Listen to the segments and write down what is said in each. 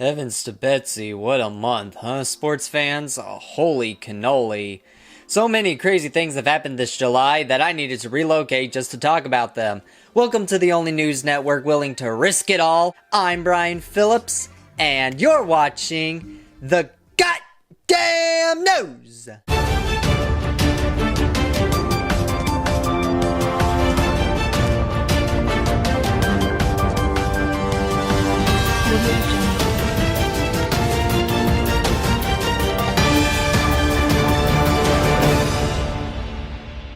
Heavens to Betsy, what a month, huh, sports fans? Holy cannoli. So many crazy things have happened this July that I needed to relocate just to talk about them. Welcome to the only news network willing to risk it all. I'm Brian Phillips, and you're watching The Goddamn News!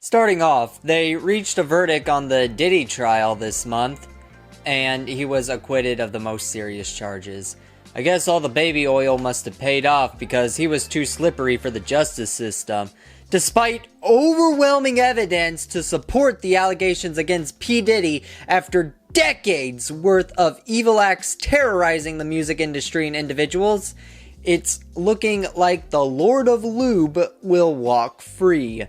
Starting off, they reached a verdict on the Diddy trial this month, and he was acquitted of the most serious charges. I guess all the baby oil must have paid off because he was too slippery for the justice system. Despite overwhelming evidence to support the allegations against P. Diddy after decades worth of evil acts terrorizing the music industry and individuals, it's looking like the Lord of Lube will walk free.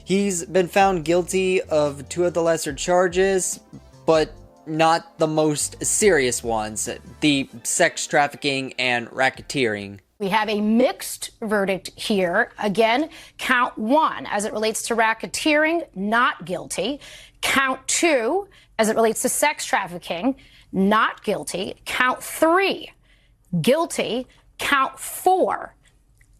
He's been found guilty of two of the lesser charges, but not the most serious ones, the sex trafficking and racketeering. We have a mixed verdict here. Again, count one, as it relates to racketeering, not guilty. Count two, as it relates to sex trafficking, not guilty. Count three, guilty. Count four,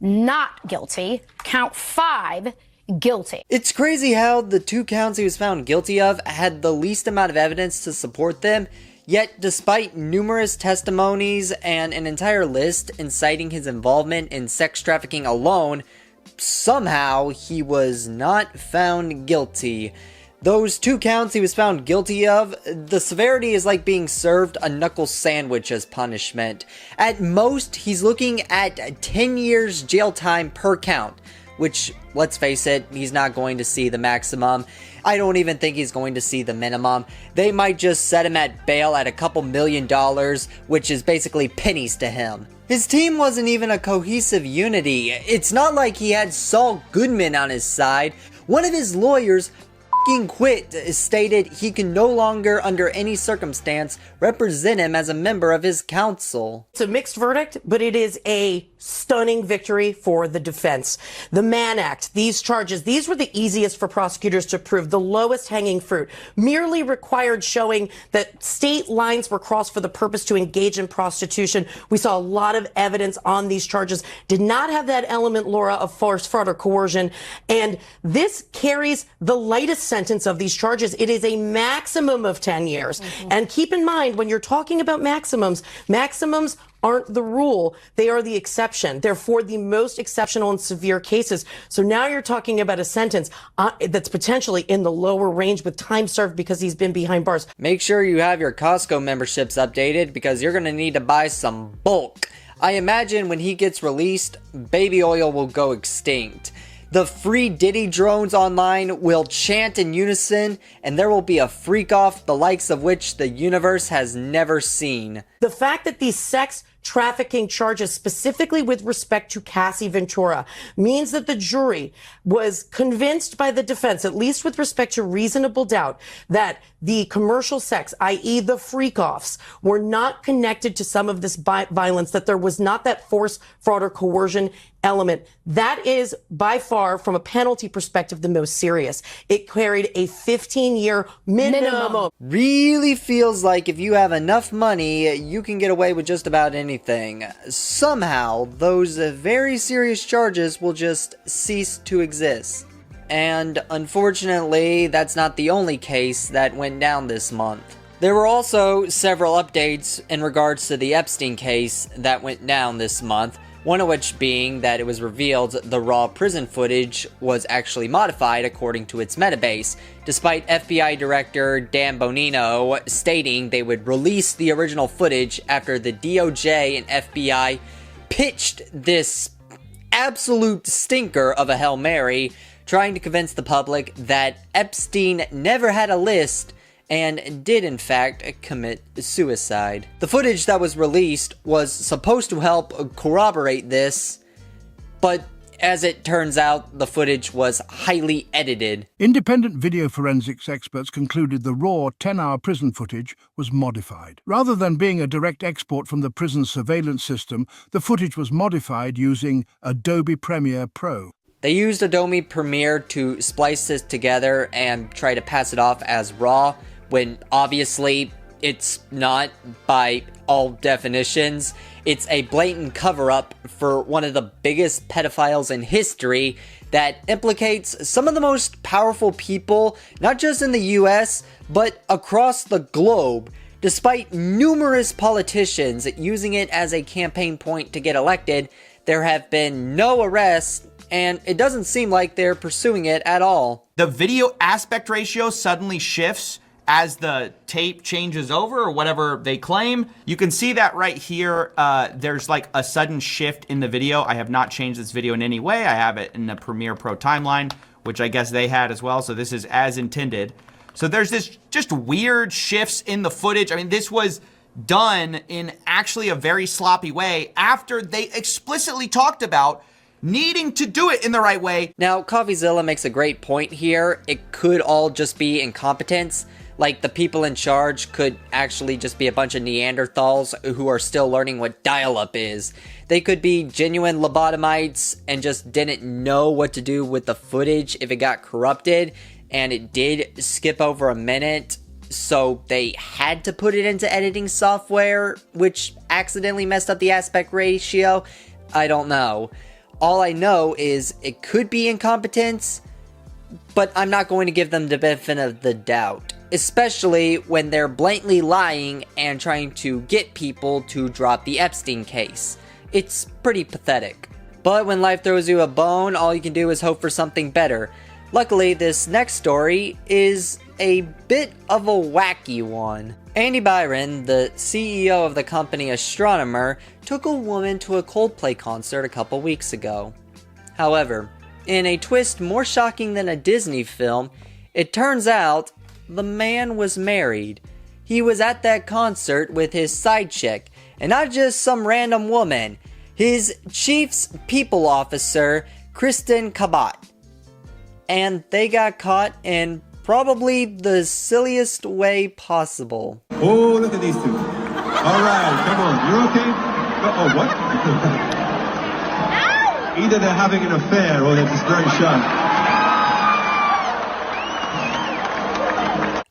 not guilty. Count five, guilty. It's crazy how the two counts he was found guilty of had the least amount of evidence to support them, yet despite numerous testimonies and an entire list inciting his involvement in sex trafficking alone, somehow he was not found guilty. Those two counts he was found guilty of, the severity is like being served a knuckle sandwich as punishment. At most, he's looking at 10 years jail time per count, which, let's face it, he's not going to see the maximum. I don't even think he's going to see the minimum. They might just set him at bail at a couple $1 million, which is basically pennies to him. His team wasn't even a cohesive unity. It's not like he had Saul Goodman on his side. One of his lawyers quit, stated he can no longer, under any circumstance, represent him as a member of his counsel. It's a mixed verdict, but it is a stunning victory for the defense. The Mann Act, these charges, these were the easiest for prosecutors to prove, the lowest hanging fruit, merely required showing that state lines were crossed for the purpose to engage in prostitution. We saw a lot of evidence on these charges, did not have that element, Laura, of force, fraud, or coercion, and this carries the lightest sentence of these charges. It is a maximum of 10 years. And keep in mind, when you're talking about maximums aren't the rule. They are the exception. They're for the most exceptional and severe cases. So now you're talking about a sentence that's potentially in the lower range with time served because he's been behind bars. Make sure you have your Costco memberships updated because you're going to need to buy some bulk. I imagine when he gets released, baby oil will go extinct. The free Diddy drones online will chant in unison, and there will be a freak-off the likes of which the universe has never seen. The fact that these sex trafficking charges, specifically with respect to Cassie Ventura, means that the jury was convinced by the defense, at least with respect to reasonable doubt, that the commercial sex, i.e. the freak-offs, were not connected to some of this violence, that there was not that force, fraud, or coercion element. That is, by far, from a penalty perspective, the most serious. It carried a 15-year minimum. Really feels like if you have enough money, you can get away with just about anything. Somehow, those very serious charges will just cease to exist. And unfortunately, that's not the only case that went down this month. There were also several updates in regards to the Epstein case that went down this month, one of which being that it was revealed the raw prison footage was actually modified according to its metabase, despite FBI Director Dan Bonino stating they would release the original footage after the DOJ and FBI pitched this absolute stinker of a Hail Mary, trying to convince the public that Epstein never had a list and did in fact commit suicide. The footage that was released was supposed to help corroborate this, but as it turns out, the footage was highly edited. Independent video forensics experts concluded the raw 10-hour prison footage was modified. Rather than being a direct export from the prison surveillance system, the footage was modified using Adobe Premiere Pro. They used Adobe Premiere to splice this together and try to pass it off as raw, when obviously it's not by all definitions. It's a blatant cover-up for one of the biggest pedophiles in history that implicates some of the most powerful people, not just in the US, but across the globe, despite numerous politicians using it as a campaign point to get elected. There have been no arrests, and it doesn't seem like they're pursuing it at all. The video aspect ratio suddenly shifts as the tape changes over, or whatever they claim. You can see that right here. There's like a sudden shift in the video. I have not changed this video in any way. I have it in the Premiere Pro timeline, which I guess they had as well. So this is as intended. So there's this just weird shifts in the footage. I mean, this was done in actually a very sloppy way after they explicitly talked about needing to do it in the right way. Now, CoffeeZilla makes a great point here. It could all just be incompetence. Like, the people in charge could actually just be a bunch of Neanderthals who are still learning what dial-up is. They could be genuine lobotomites and just didn't know what to do with the footage if it got corrupted, and it did skip over a minute, so they had to put it into editing software, which accidentally messed up the aspect ratio. I don't know. All I know is it could be incompetence, but I'm not going to give them the benefit of the doubt, especially when they're blatantly lying and trying to get people to drop the Epstein case. It's pretty pathetic. But when life throws you a bone, all you can do is hope for something better. Luckily, this next story is a bit of a wacky one. Andy Byron, the CEO of the company Astronomer, took a woman to a Coldplay concert a couple weeks ago. However, in a twist more shocking than a Disney film, it turns out the man was married. He was at that concert with his side chick, and not just some random woman, his chief's people officer, Kristen Cabot. And they got caught in probably the silliest way possible. Oh, look at these two. All right, come on, you okay? Oh, what? Either they're having an affair or they're just very shy.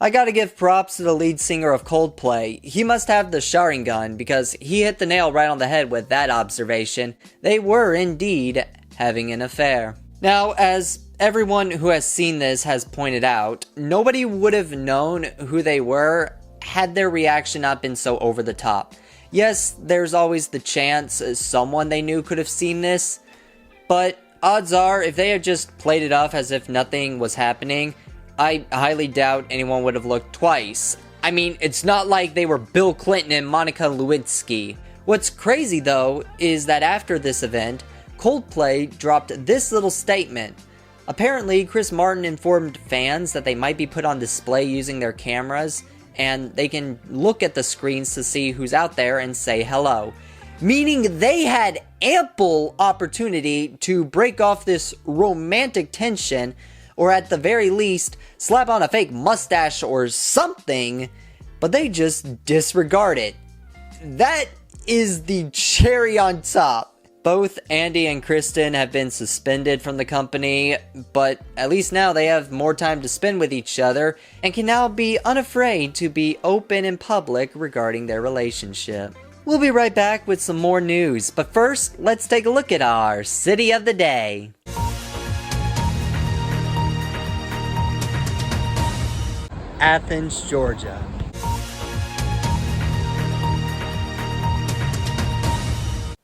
I gotta give props to the lead singer of Coldplay. He must have the Sharingan because he hit the nail right on the head with that observation. They were indeed having an affair. Now, as everyone who has seen this has pointed out, nobody would have known who they were had their reaction not been so over the top. Yes, there's always the chance someone they knew could have seen this, but odds are if they had just played it off as if nothing was happening, I highly doubt anyone would have looked twice. I mean, it's not like they were Bill Clinton and Monica Lewinsky. What's crazy though is that after this event, Coldplay dropped this little statement. Apparently, Chris Martin informed fans that they might be put on display using their cameras, and they can look at the screens to see who's out there and say hello. Meaning they had ample opportunity to break off this romantic tension, or at the very least, slap on a fake mustache or something, but they just disregard it. That is the cherry on top. Both Andy and Kristen have been suspended from the company, but at least now they have more time to spend with each other and can now be unafraid to be open in public regarding their relationship. We'll be right back with some more news, but first, let's take a look at our City of the Day. Athens, Georgia.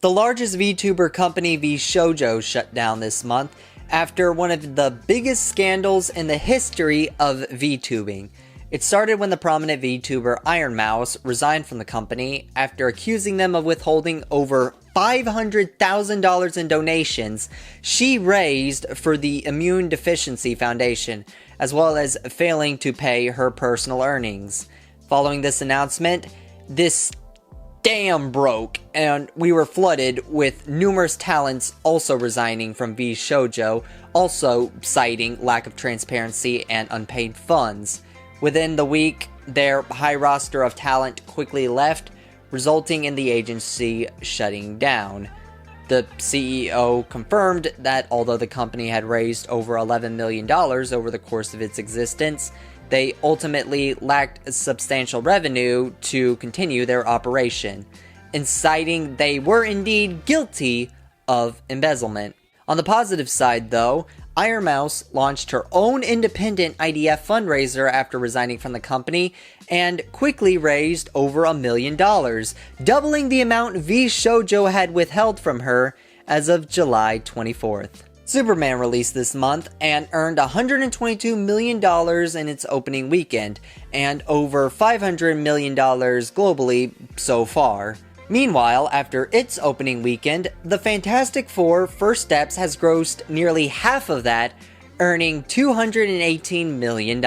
The largest VTuber company, VShojo, shut down this month after one of the biggest scandals in the history of VTubing. It started when the prominent VTuber Iron Mouse resigned from the company after accusing them of withholding over $500,000 in donations she raised for the Immune Deficiency Foundation, as well as failing to pay her personal earnings. Following this announcement, this damn broke, and we were flooded with numerous talents also resigning from V Shoujo, also citing lack of transparency and unpaid funds. Within the week, their high roster of talent quickly left, resulting in the agency shutting down. The CEO confirmed that although the company had raised over $11 million over the course of its existence, they ultimately lacked substantial revenue to continue their operation, inciting they were indeed guilty of embezzlement. On the positive side, though, Iron Mouse launched her own independent IDF fundraiser after resigning from the company and quickly raised over $1 million, doubling the amount V Shoujo had withheld from her as of July 24th. Superman released this month and earned $122 million in its opening weekend, and over $500 million globally so far. Meanwhile, after its opening weekend, the Fantastic Four First Steps has grossed nearly half of that, earning $218 million.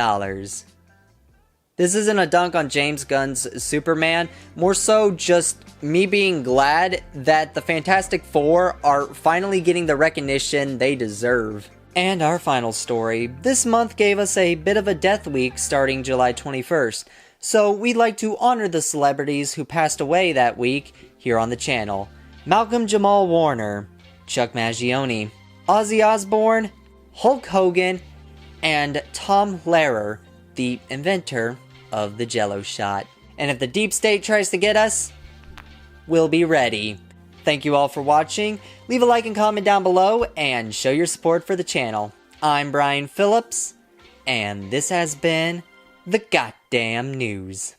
This isn't a dunk on James Gunn's Superman, more so just me being glad that the Fantastic Four are finally getting the recognition they deserve. And our final story. This month gave us a bit of a death week starting July 21st, so we'd like to honor the celebrities who passed away that week here on the channel. Malcolm Jamal Warner, Chuck Mangione, Ozzy Osbourne, Hulk Hogan, and Tom Lehrer, the inventor of the Jell-O shot. And if the deep state tries to get us, we'll be ready. Thank you all for watching. Leave a like and comment down below and show your support for the channel. I'm Brian Phillips, and this has been The Goddamn News.